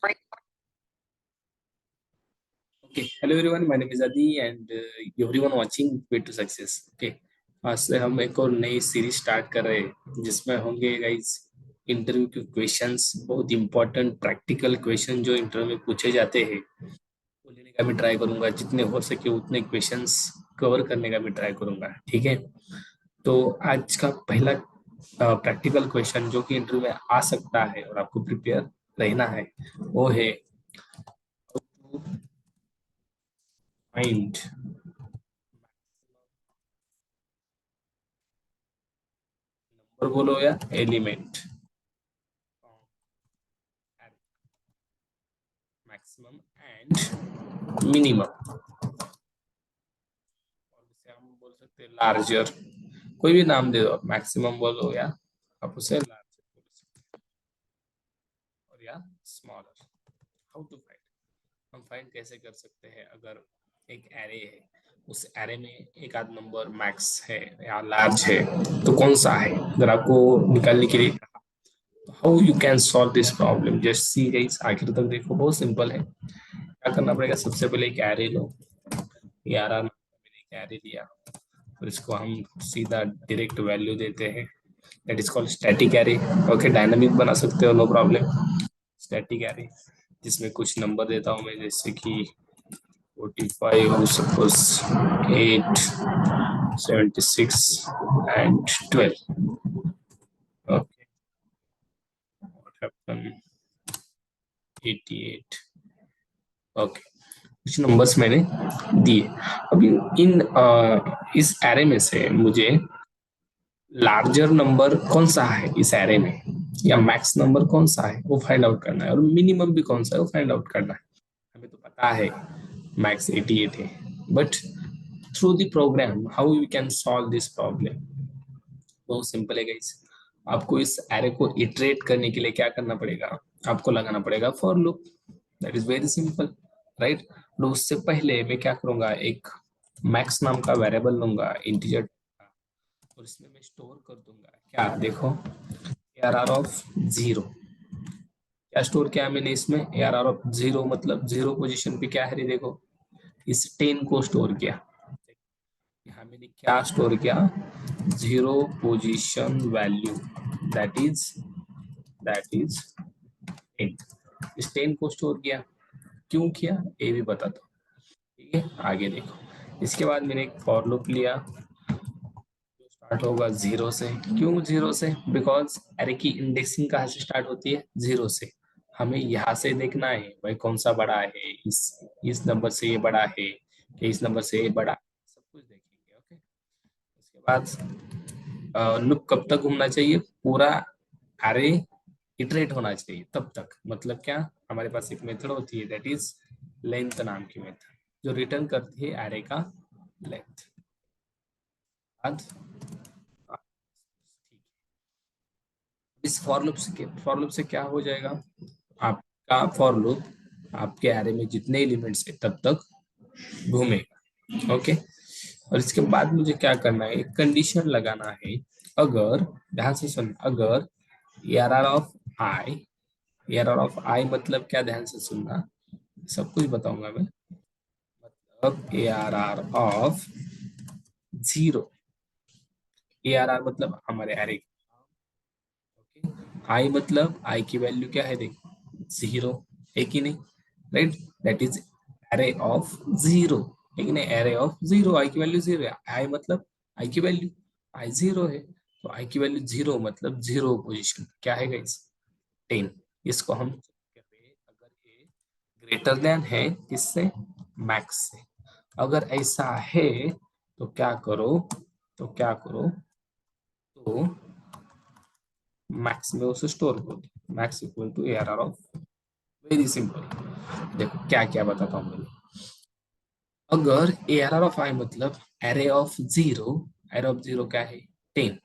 Okay, hello everyone. My name is Adi, and everyone watching Way to Success. Okay, आज से हम एक और नई सीरीज स्टार्ट कर रहे हैं जिसमें होंगे गाइस इंटरव्यू के क्वेश्चंस, बहुत इंपॉर्टेंट प्रैक्टिकल क्वेश्चन जो इंटरव्यू में पूछे जाते हैं वो लेने का मैं ट्राई करूंगा। जितने हो सके उतने क्वेश्चंस कवर करने का भी ट्राई करूंगा। ठीक है, तो आज का पहला प्रैक्टिकल क्वेश्चन जो कि इंटरव्यू में आ सकता है और आपको प्रिपेयर रहना है वो है फाइंड और बोलो या एलिमेंट मैक्सिमम एंड मिनिमम, और इसे हम बोल सकते हैं लार्जर। कोई भी नाम दे दो, आप मैक्सिमम बोलो या आप उसे लार्जर बोल सकते हैं, और या स्मॉलर। हाउ टू फाइंड, हम फाइंड कैसे कर सकते हैं? अगर एक एरे है, उस एरे में एक आध नंबर मैक्स है या लार्ज है तो कौन सा है? अगर आपको निकालने के लिए how you can solve this problem, just see guys, आखिर तक देखो, बहुत सिंपल है। क्या करना पड़ेगा? सबसे पहले एक एरे लो, 11 मैंने एक एरे लिया और इसको हम सीधा डायरेक्ट वैल्यू देते हैं, that is called static array. Okay, dynamic बना सकते हो, नो प्रॉब्लम। स्टैटिक एरे जिसमें कुछ नंबर देता हूँ मैं, जैसे कि 45, suppose 8, 76 and 12। Okay, what happen 88। Okay, कुछ नंबर्स मैंने दिए। अभी इन इस एरे में से मुझे लार्जर नंबर कौन सा है इस एरे में, या मैक्स नंबर कौन सा है वो फाइंड आउट करना है, और मिनिमम भी कौन सा है वो फाइंड आउट करना है। हमें तो पता है मैक्स 88 है, but through the programme how you can solve this problem? बहुत सिंपल है गाइस। आपको इस एरे को इटरेट करने के लिए क्या करना पड़ेगा? आपको लगाना पड़ेगा for loop. That is very simple, right? तो उससे पहले मैं क्या करूंगा, एक मैक्स नाम का वेरिएबल लूंगा, इंटीजर, और इसमें मैं स्टोर कर दूंगा क्या, देखो, ARR ऑफ जीरो। क्या स्टोर किया मैंने इसमें? ARR ऑफ जीरो, मतलब जीरो पोजीशन पे क्या है रे, देखो, इस 10 को स्टोर किया। यहाँ मैंने क्या स्टोर किया? Zero position value, that is that is 10। इस 10 को स्टोर किया। क्यों किया ये भी बताता हूँ। ठीक है, आगे देखो। इसके बाद मैंने एक फॉर लूप लिया जो स्टार्ट होगा जीरो से। क्यों जीरो से? बिकॉज अरे की इंडेक्सिंग कहाँ से स्टार्ट होती है? जीरो से। हमें यहाँ से देखना है भाई कौन सा बड़ा है, इस नंबर से ये बड़ा है कि इस नंबर से ये बड़ा है, सब कुछ देखेंगे। ओके, उसके बाद लूप कब तक घूमना चाहिए? पूरा अरे इटरेट होना चाहिए तब तक। मतलब क्या, हमारे पास एक मेथड होती है दैट इज लेंथ नाम की मेथड, जो रिटर्न करती है अरे का लेंथ। बाद इस फॉर लूप से क्या हो जाएगा? आपका फॉर लूप आपके एरे में जितने एलिमेंट्स है तब तक घूमेगा। ओके, और इसके बाद मुझे क्या करना है, एक कंडीशन लगाना है। अगर, ध्यान से सुन, अगर ARR of I, ARR of आई मतलब क्या, ध्यान से सुनना, सब कुछ बताऊंगा मैं। मतलब ARR ऑफ जीरो, ARR मतलब हमारे एरे। ओके, आई मतलब आई की वैल्यू क्या है, देखो, जीरो, है कि नहीं? Right, that is array of zero, है कि नहीं? एरे ऑफ जीरो, आई की वैल्यू जीरो है। आई मतलब आई की वैल्यू, आई जीरो है, तो आई की वैल्यू जीरो मतलब जीरो पोजीशन क्या है गाइस? 10। इसको हम check कर रहे हैं अगर ये ग्रेटर देन है किससे? मैक्स से। अगर ऐसा है तो क्या करो, तो क्या करो, तो मैक्स में उसे स्टोर कर दो, max equal to ARR of, very simple. देखो क्या क्या बताता हूँ मैं। अगर ARR ऑफ आई मतलब array of zero, array of zero क्या है? 10।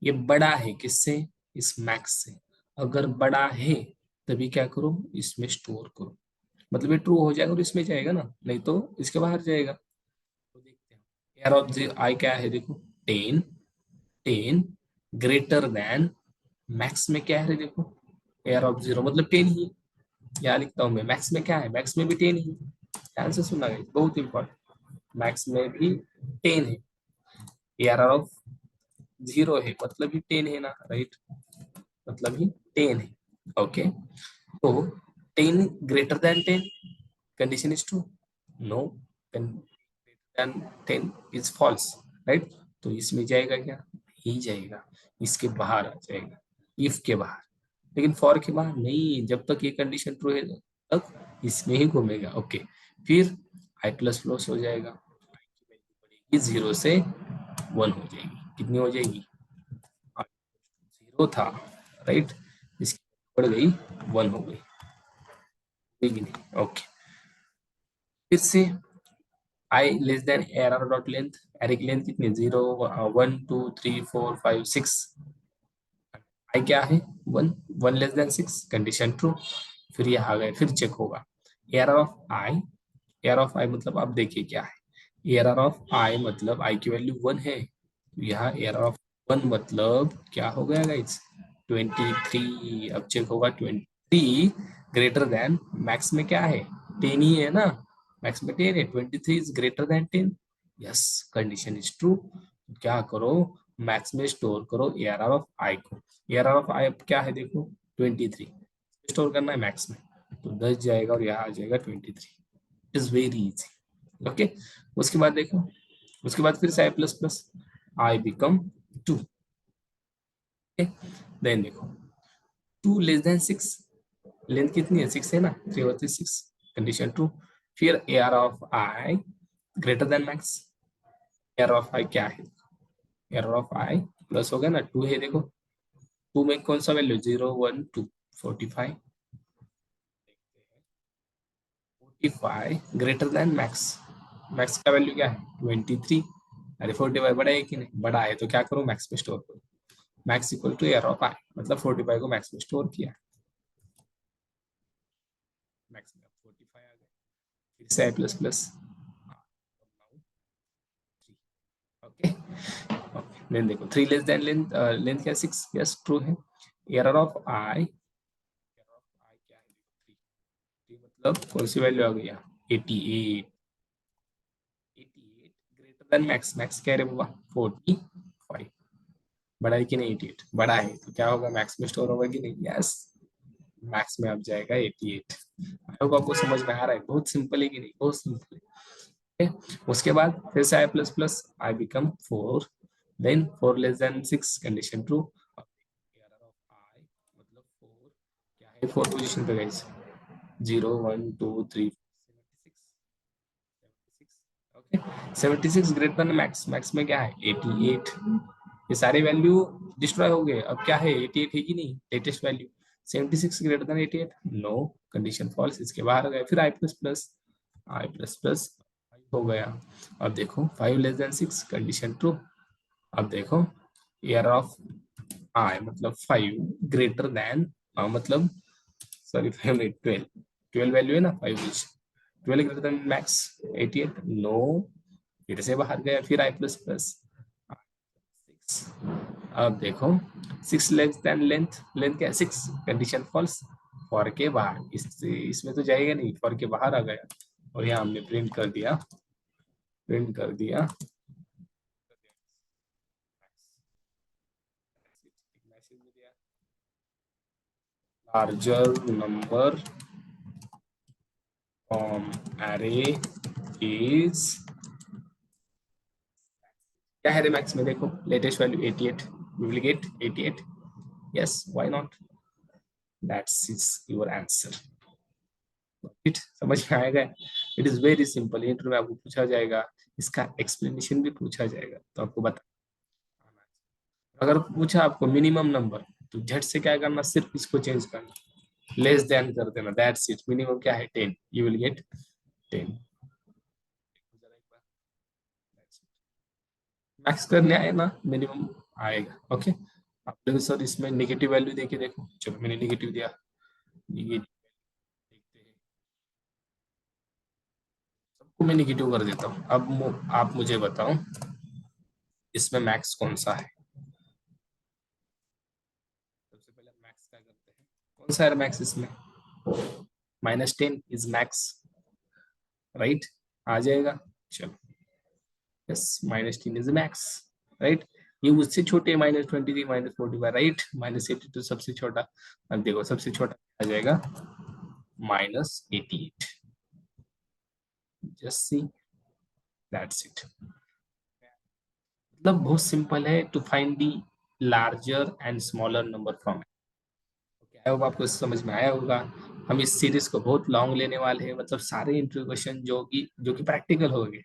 ये बड़ा है किससे? इस मैक्स से। अगर बड़ा है तभी क्या करो, इसमें स्टोर करो। मतलब ये ट्रू हो जाएगा और इसमें जाएगा ना, नहीं तो इसके बाहर जाएगा। तो देखते हैं एयर ऑफ जीरो आई क्या है, देखो, 10। 10 ग्रेटर देन मैक्स में क्या है, देखो, एयर ऑफ जीरो मतलब 10 ही। यहाँ लिखता हूँ मैं, मैक्स में क्या है, मैक्स में भी 10 ही है। ध्यान से सुनना है, बहुत इंपॉर्टेंट। मैक्स में भी 10 है। ARR ऑफ 0 है, मतलब ही 10 है ना, राइट, मतलब ही 10 है। ओके, तो 10 greater than 10, condition is true. No, then 10 is false, right. तो इसमें जाएगा क्या, ही जाएगा, इसके बाहर आ जाएगा, इफ के बाहर। लेकिन फॉर के बाहर नहीं, जब तक ये कंडीशन ट्रू है तक इसमें ही घूमेगा। ओके, फिर आई प्लस प्लस हो जाएगा, बढ़ेगी 0 से 1 हो जाएगी, कितनी हो जाएगी, 0 था, राइट, इसकी बढ़ गई 1 हो गई, ठीक है, ओके। फिर से I less than array dot length, array की लेंथ कितनी, 0 1 2 3 4 5 6, आई क्या है 1, 1 लेस देन 6, कंडीशन ट्रू। फिर ये आ गए, फिर चेक होगा arr of i, arr of आई मतलब आप देखिए क्या है, एरर ऑफ आई मतलब आई की वैल्यू 1 है, तो यहाँ एरर ऑफ 1 मतलब क्या हो गया गाइस, 23। अब चेक होगा 23 ग्रेटर देन, मैक्स में क्या है 10 ही है ना, मैक्स में 10 है, 23 is greater than 10, yes, condition is true. क्या करो, मैक्स में स्टोर करो एरर ऑफ आई को, एरर ऑफ आई क्या है देखो 23, स्टोर करना है मैक्स में, तो 10 जाएगा और यहाँ आ जाएगा 23, इज वेरी इजी। ओके, उसके बाद देखो, उसके बाद फिर से i plus plus, i become 2, then देखो 2 लेस देन 6, लेंथ कितनी है 6 है ना, 3 होती 6, कंडीशन ट्रू। फिर A R of i greater than max, arr of i क्या है, एरर ऑफ आई प्लस हो गया ना, 2 है देखो, 2 में कौन सा value 0 1 2, 45, 45 greater than max, max का वैल्यू क्या है 23, अरे 45 बड़ा है कि नहीं, बड़ा है, तो क्या करो मैक्स में स्टोर करो, max equal to arr of आई, मतलब 45 को मैक्स में स्टोर किया, मैक्स में 45 आ गया, फिर से i plus plus, okay, length देखो 3 लेस देन लेंथ, लेंथ क्या 6, यस ट्रू है, arr of i, arr of i क्या है 3, 3 मतलब कौन सी वैल्यू आ गई 88, 88 ग्रेटर देन मैक्स, मैक्स क्या है बाबा 45, बड़ा है कि नहीं 88, बड़ा है, तो क्या होगा मैक्स में स्टोर होगा कि नहीं, यस, मैक्स में अब जाएगा 88। आई होप आपको समझ में आ रहा है, बहुत सिंपल है कि नहीं, बहुत सिंपल है। उसके बाद फिर से i plus plus, i become 4, then 4 less than 6, condition true, मतलब 4 क्या है, 4 पोजीशन पे guys, 0 1 2 3 okay, 76 greater than max, max में क्या है 88, ये सारे वैल्यू डिस्ट्रॉय हो गए, अब क्या है 88 है कि नहीं, latest value 76 greater than 88, no, condition false, इसके बाहर गए, फिर I plus plus, I plus plus हो गया। अब देखो 5 लेस देन 6, कंडीशन ट्रू। अब देखो एयर ऑफ आई मतलब 5 ग्रेटर देन, मतलब सॉरी 5 नहीं 12, 12 वैल्यू है ना 5 is, 12 greater than max 88, no, फिर से बाहर गया, फिर आई प्लस प्लस 6, अब देखो 6 लेस देन लेंथ, लेंथ क्या है 6, कंडीशन फॉल्स, फॉर के बाहर, इसमें तो जाएगा नहीं, फॉर के बाहर आ गया, और यहाँ हमने प्रिंट कर दिया, प्रिंट कर दिया मैसेज में दिया larger number from array is, क्या है रे मैक्स में देखो latest value 88, we will get 88, yes why not, that's is your answer. It समझ में आएगा, it is very simple, interview में आपको पूछा जाएगा, इसका एक्सप्लेनेशन भी पूछा जाएगा, तो आपको बता, अगर पूछा आपको मिनिमम नंबर, तो झट से क्या करना, सिर्फ इसको चेंज करना, लेस देन कर देना, दैट्स इट, मिनिमम क्या है 10, यू विल गेट 10, मैक्स करने आए ना मिनिमम आएगा, ओके। आप लोग सर इसमें नेगेटिव वैल्यू देके देखो, चलो मैंने नेगेटिव दिया, नेगेटिव देखते हैं, सबको मैं नेगेटिव कर देता हूँ, अब आप मुझे बताओ इसमें मैक्स कौन सा है, सबसे पहले मैक्स क्या करते हैं, कौन सा है मैक्स इसमें, -10 इज मैक्स, राइट? आ जाएगा, चलो, यस, -10 इज मैक्स, राइट? ये उससे छोटे -23, -45, राइट? -82 सबसे छोटा। अब देखो सबसे छोटा आ जाएगा -88। Just see, that's it. मतलब बहुत सिंपल है to find the larger and smaller number from. I hope आपको समझ में आया होगा। हम इस सीरीज को बहुत लॉन्ग लेने वाले हैं, मतलब सारे इंटरव्यू क्वेश्चन जो कि प्रैक्टिकल हो गए,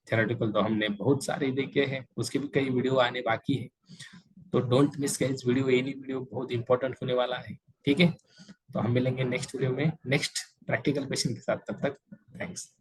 थ्योरेटिकल तो हमने बहुत सारे देखे हैं, उसके भी कई वीडियो आने बाकी है। तो don't miss guys video, any video बहुत इंपॉर्टेंट होने वाला है, ठीक है? तो हम मिलेंगे नेक्स्ट वीडियो में नेक्स्ट प्रैक्टिकल क्वेश्चन के साथ, तब तक थैंक्स।